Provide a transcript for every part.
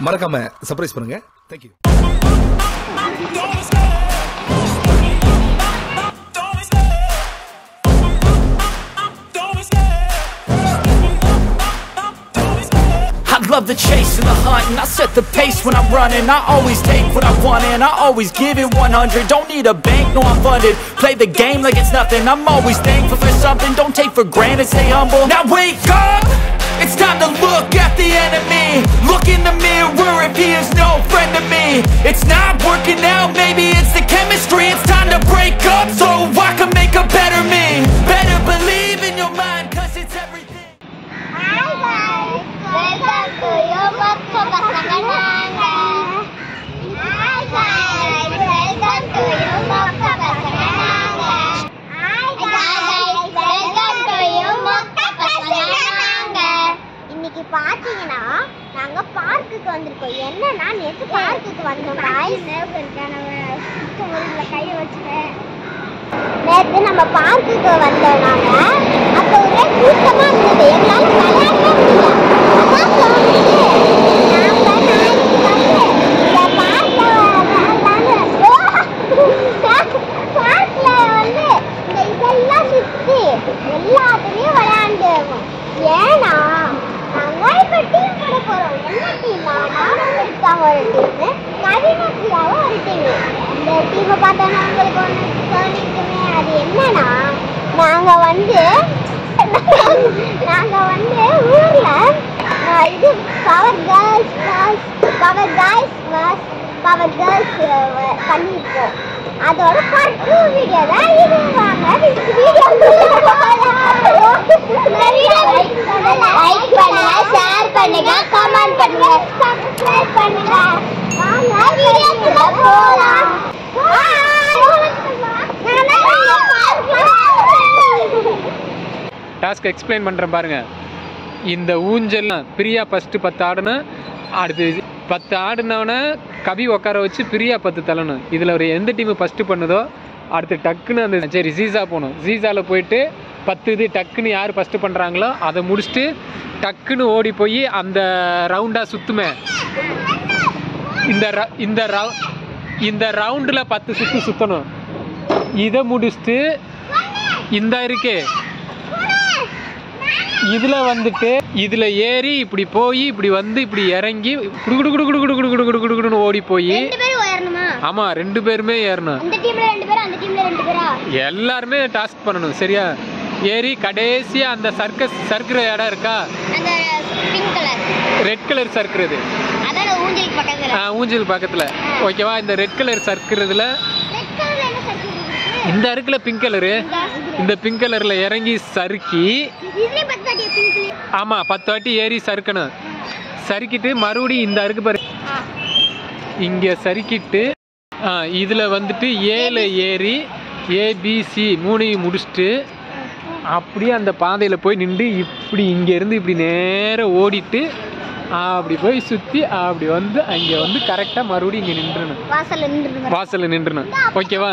மறக்காம சர்ப்ரைஸ் பண்ணுங்க. Thank you. Love the chase and the hunt, and I set the pace when I'm running. I always take what I want and I always give it 100. Don't need a bank, no I'm funded. Play the game like it's nothing. I'm always thankful for something. Don't take for granted, stay humble. Now wake up, it's time to look at the enemy. Look in the mirror if he is no friend to me. It's not working out, maybe it's the chemistry. It's time to break up so I can make a better me. Better believe in your mind, cause it's everything. Hi guys, welcome to your podcast Kananga. Hi guys, welcome to your podcast Kananga. Hi guys, welcome to your podcast Kananga. இன்னைக்கு பாத்தீங்கன்னா நாங்க பார்க்குக்கு வந்திருக்கோம். என்னன்னா நேத்து பார்க்குக்கு வந்தோம் guys. கையை வச்சுட்டேன். நேற்று நம்ம பார்க்குக்கு வந்தோம் நாங்க. அப்போ ஒரே கூட்டமா இருந்தது. எங்களால விளையாடவே முடியல. அதான் தோணுச்சு பார்க்ல வந்து இந்த இதெல்லாம் சுத்தி எல்லாத்துலயும் விளையாண்டுவோம். ஏன்னா நாங்க இப்ப டீம் போட போறோம். என்ன டீம்னா நானும் இருக்காங்க ஒரு டீம், கவினப்பிரியாவும் ஒரு டீம். இந்த டீமை பார்த்தோன்னா உங்களுக்கு ஒன்று தோணிக்குமே. அது என்னன்னா நாங்க வந்து ஊர்ல இது பவர் கேர்ள்ஸ் பண்ணிருக்கோம். அதோட பார்ட் 2 வீடியோ தான் இது. வாங்க வீடியோ லைக் பண்ணுங்க, ஷேர் பண்ணுங்க, கமெண்ட் பண்ணுங்க, சப்ஸ்கிரைப் பண்ணுங்க. வாங்க வீடியோக்குள்ள போலாம். டாஸ்க் எக்ஸ்பிளைன் பண்ணுறேன் பாருங்க. இந்த ஊஞ்சல் பிரியா ஃபஸ்ட்டு 10 ஆடணும். அடுத்து 10 ஆடினவனை கவி உட்கார வச்சு பிரியா 10 தள்ளணும். இதில் ஒரு எந்த டீமு ஃபஸ்ட்டு பண்ணுதோ அடுத்து டக்குன்னு அந்த சரி ஜீசா போகணும். ஜீசாவில் போயிட்டு 10 இது டக்குன்னு யார் ஃபஸ்ட்டு பண்ணுறாங்களோ அதை முடிச்சுட்டு டக்குன்னு ஓடி போய் அந்த ரவுண்டாக சுற்றுமே. இந்த ரவுண்டில் 10 சுற்று சுற்றணும். இதை முடிச்சுட்டு இந்த இருக்கே இதில் வந்துட்டு இதில் ஏறி இப்படி போய் இப்படி வந்து இப்படி இறங்கி குடுகுடுன்னு ஓடி போய் ஆமா 2 பேருமே ஏறணும். எல்லாருமே டாஸ்க் பண்ணணும் சரியா. ஏறி கடைசியா அந்த சர்க்கிற இடம் இருக்கா, ரெட் கலர் சர்க்கிறது ஊஞ்சல் பக்கத்துல ஓகேவா. இந்த ரெட் கலர் சர்க்கிறதுல இந்த இருக்குல பிங்க் கலரு, இந்த பிங்க் கலர்ல இறங்கி சறுக்கி ஆமா 10 வாட்டி ஏறி சறுக்கணும். சறுக்கிட்டு மறுபடியும் இந்த அருக்கு பாரு இங்க சறுக்கிட்டு இதுல வந்துட்டு ஏல ஏறி ஏபிசி 3 முடிச்சுட்டு அப்படியே அந்த பாதையில போய் நின்று இப்படி இங்க இருந்து இப்படி நேரம் ஓடிட்டு அப்படி போய் சுத்தி அப்படி வந்து அங்க வந்து கரெக்டா மறுபடியும் இங்க நின்றணும், வாசல்ல நின்றணும் ஓகேவா.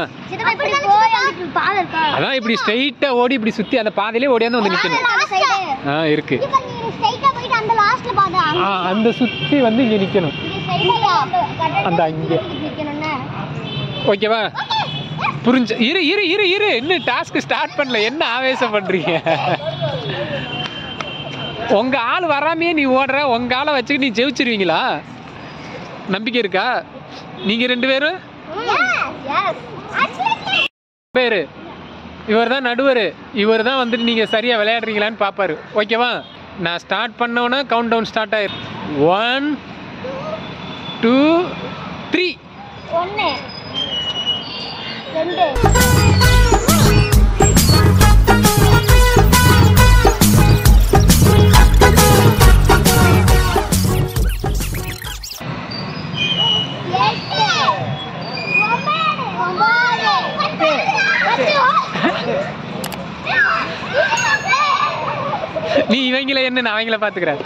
அதான் இப்படி ஸ்ட்ரைட்டா ஓடி இப்படி சுத்தி அந்த பாதையிலே ஓடியாந்து வந்து நிக்கணும். இருக்கு அந்த சுத்தி வந்து இங்க நிக்கணும் அந்த அங்க ஓகேவா. புரிஞ்சு இரு இரு இரு இரு இன்னும் டாஸ்க் ஸ்டார்ட் பண்ணல. என்ன ஆவேசம் பண்றீங்க? உங்க ஆள் வராமையே நீ ஓடுற. உங்க ஆளை வச்சுக்கிட்டு நீ ஜெயிச்சிருவீங்களா? நம்பிக்கை இருக்கா? நீங்க 2 பேரும் பேரு இவர் தான் நடுவர். இவர் தான் வந்துட்டு நீங்க சரியா விளையாடுறீங்களான்னு பாப்பாரு ஓகேவா. நான் ஸ்டார்ட் பண்ணோன்னா கவுண்ட் டவுன் ஸ்டார்ட் ஆயிரும். 1 2 3 1 2 நீ இவங்கள என்ன நான் அவங்கள பாத்துக்கிறேன்.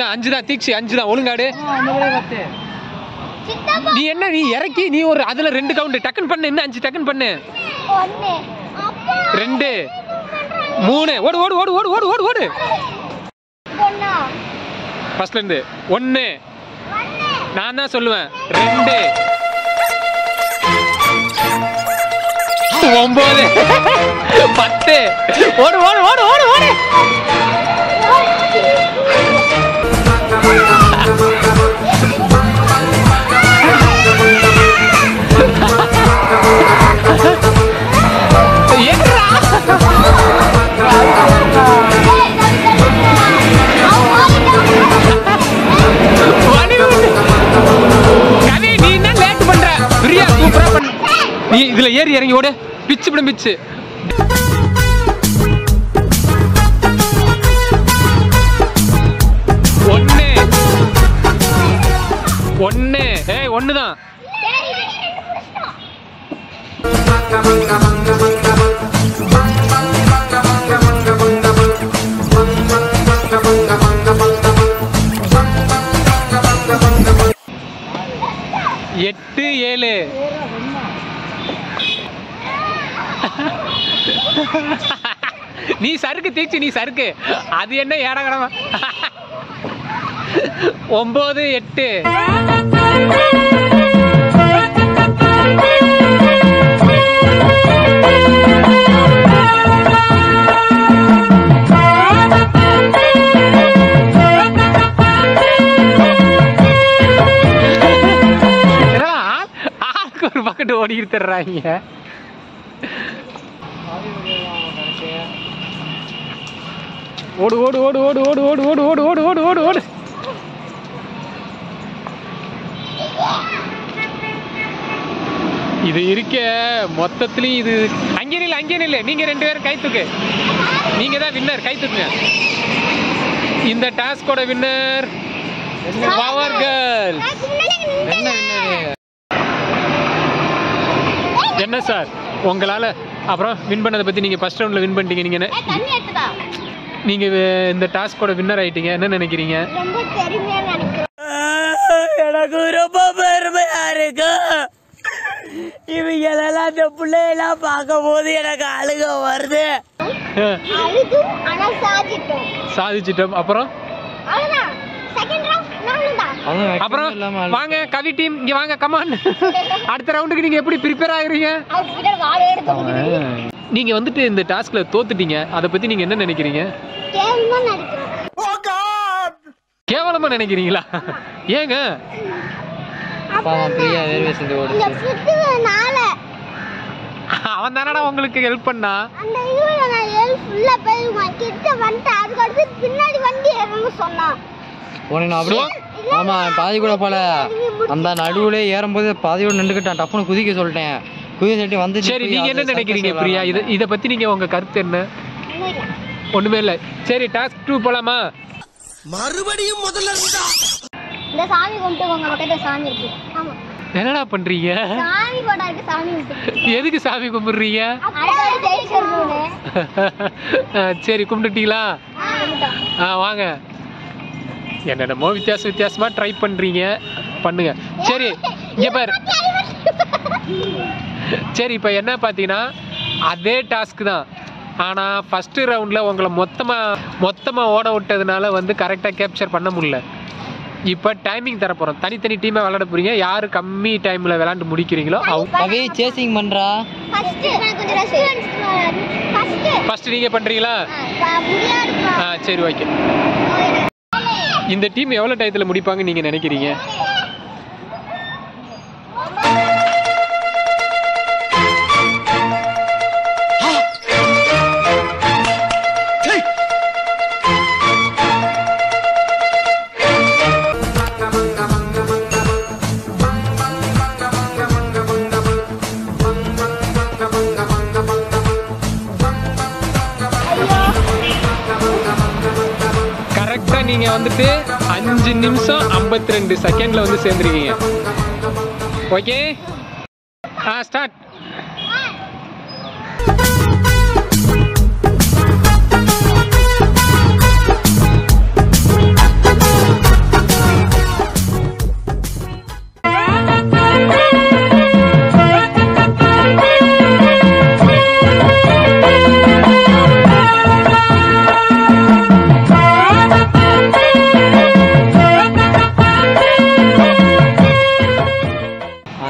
5 தான் தீக்ஷி 5 தான் ஒழுங்காடு. நீ என்ன நீ இறக்கி நீ ஒரு அதுல 2 கவுண்ட் டக்கன் பண்ணு. என்ன 5 டக்கன் பண்ணு. 1 2 3 ஓடு ஓடு ஓடு ஓடு ஓடு ஓடு ஓடு. ஃபர்ஸ்ட்ல இருந்து 1 நான் தான் சொல்லுவேன். 2 9 10 ஓடு ஓடு ஓடு ஓடு ஓடு. நீ இதுல ஏறி இறங்கி ஓடு. பிச்சு பிடம் பிச்சு. 1 ஏய் 1 தான். எட்டு 7 நீ சறுக்கு தீச்சு நீ சறுக்கு. அது என்ன ஏடகடமா. 9 8 ஒரு பக்கெட் ஓடிக்கிட்டு தர்றாங்க. ஓடு ஓடு ஓடு ஓடு ஓடு ஓடு ஓடு ஓடு ஓடு ஓடு ஓடு ஓடு. இது இருக்க மொத்தத்துலயும் இது அங்கே நில்ல. நீங்க 2 பேரும் கை தூக்கு. நீங்க தான் வின்னர். கை தூக்குங்க. இந்த டாஸ்கோட வின்னர் பவர் கேர்ள். என்ன சார் உங்களால அப்புறம் வின் பண்ணதை பத்தி நீங்க ஃபர்ஸ்ட் ரவுண்ட்ல வின் பண்ணிட்டீங்க. நீங்க இந்த டாஸ்கோட வின்னர் ஆயிட்டீங்க. என்ன நினைக்கிறீங்க? எனக்கு ரொம்ப பெருமையா இருக்கு. இவங்களெல்லாம் இந்த பிள்ளையெல்லாம் பார்க்கும் போது எனக்கு அழுக வருது. சாதிச்சிட்டோம். அப்புறம் வாங்க கவி டீம் இங்க வாங்க. கமான். அடுத்த ரவுண்டுக்கு நீங்க எப்படி ப்ரிப்பேர் ஆகுறீங்க? நீங்க வந்துட்டு இந்த டாஸ்க்ல தோத்துட்டீங்க. அத பத்தி நீங்க என்ன நினைக்கிறீங்க? கேவலமா நினைக்கிறீங்களா? ஏங்க? அவன் தானடா உங்களுக்கு ஹெல்ப் பண்ணா. ஆமா பாதி கூட போல. அந்த நடுவுல ஏறும்போது பாதியோட நின்றுக்கிட்டான். டப்புன்னு குதிக்க சொல்லிட்டேன். குதிக்க வந்து. சரி நீங்க என்ன நினைக்கிறீங்க பிரியா? இத பத்தி நீங்க உங்க கருத்து என்ன? ஒண்ணுமே இல்ல. சரி டாஸ்க் 2 போலாமா? மறுபடியும் முதல்ல இருந்தா இந்த சாமி கும்பிட்டு உங்க பக்கத்துல சாமி இருக்கு. ஆமா என்னடா பண்றீங்க? சாமி போடா இருக்கு. சாமி கும்பிட்டு எதுக்கு சாமி கும்பிடுறீங்க? அடடா ஜெயிச்சறனே. சரி கும்பிட்டுட்டீங்களா? வாங்க. என்னென்னமோ வித்தியாசமா ட்ரை பண்றீங்க. பண்ணுங்க. சரி இங்க பாரு. சரி இப்போ என்ன பார்த்தீங்கன்னா அதே டாஸ்க் தான். ஆனால் ஃபர்ஸ்ட் ரவுண்டில் உங்களை மொத்தமாக ஓட விட்டதுனால வந்து கரெக்டாக கேப்சர் பண்ண முடியல. இப்போ டைமிங் தரப்போகிறோம். தனித்தனி டீமாக விளையாட போகிறீங்க. யார் கம்மி டைமில் விளையாண்டு முடிக்கிறீங்களோ அவங்க சேசிங் பண்ணுறா. ஃபர்ஸ்ட் நீங்கள் பண்ணுறீங்களா? சரி ஓகே. இந்த டீம் எவ்வளோ டயத்தில் முடிப்பாங்க நீங்கள் நினைக்கிறீங்க? நீங்க வந்துட்டு 5 நிமிஷம் 52 செகண்ட்ல வந்து சேர்ந்துருக்கீங்க. Okay start.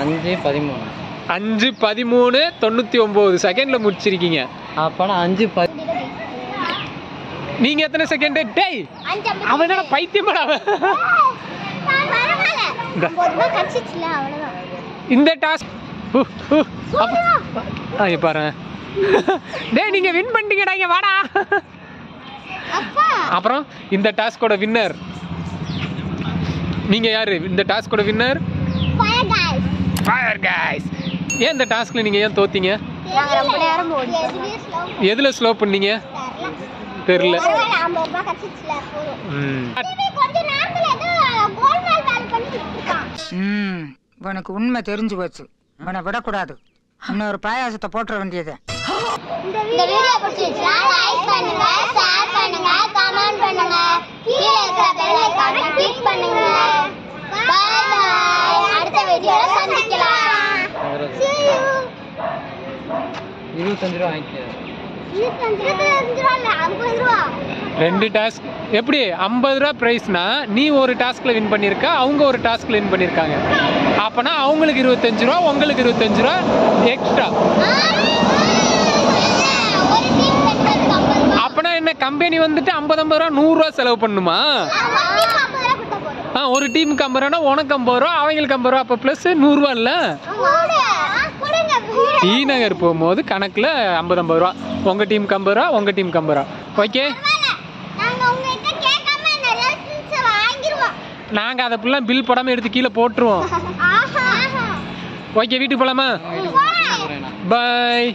5:13. 5:13 99 செகண்ட்ல முடிச்சிருக்கீங்க. அப்பனா 5:10. நீங்க எத்தனை செகண்ட்? டேய் அவன் என்ன பைத்தியமாடா அவன். இந்த டாஸ்க் பாரு. டேய் நீங்க வின் பண்ணிட்டீங்கடா, இங்க வாடா. அப்புறம் இந்த டாஸ்கோட வின்னர் நீங்க யாரு? இந்த டாஸ்கோட வின்னர் ஃபயர் கைஸ். ஏன் இந்த டாஸ்க்ல நீங்க ஏன் தோத்தீங்க? எதுல ஸ்லோ பண்ணீங்க தெரியல. உனக்கு உண்மை தெரிஞ்சு போச்சு, உன்னை விடக்கூடாது. இன்னொரு பாயாசத்தை போட்டுற வேண்டியது. இந்த வீடியோ பிடிச்சிருந்தா லைக் பண்ணுங்க, ஷேர் பண்ணுங்க, கமெண்ட் பண்ணுங்க, கீழ இருக்கிற பெல் ஐகானை கிளிக் பண்ணுங்க. Bye bye. அடுத்த வீடியோல சந்திக்கலாம். See you. 25 ரூபா வாங்கிக்க. 25 ரூபா இல்ல 50 ரூபா. ரெண்டு டாஸ்க் எப்படி 50 ரூபா பிரைஸ்னா நீ ஒரு டாஸ்க்ல வின் பண்ணிருக்க, அவங்க ஒரு டாஸ்க்ல வின் பண்ணிருக்காங்க. அப்பனா அவங்களுக்கு 25 ரூபா, உங்களுக்கு 25 ரூபா எக்ஸ்ட்ரா. ஒரு டீம் செட்க்கு 50 ரூபா. அப்பனா என்ன கம்பெனி வந்துட்டு 50 ரூபா 100 ரூபா செலவு பண்ணுமா? ஒரு டீமுக்கு 50 ரூபா, உனக்கு 50 ரூபா, அவங்களுக்கு 50 ரூபா, அப்ப பிளஸ் 100 ரூபா இல்ல. டி நகர் போகும்போது கணக்குல 50 ரூபா, உங்க டீமுக்கு 50 ரூபா, உங்க டீமுக்கு 50 ரூபா. ஓகே, நாங்க அதை ஃபுல்லாக பில் போடாம எடுத்து கீழே போட்டுருவோம். ஓகே, வீட்டுக்கு போலாமா? பாய்.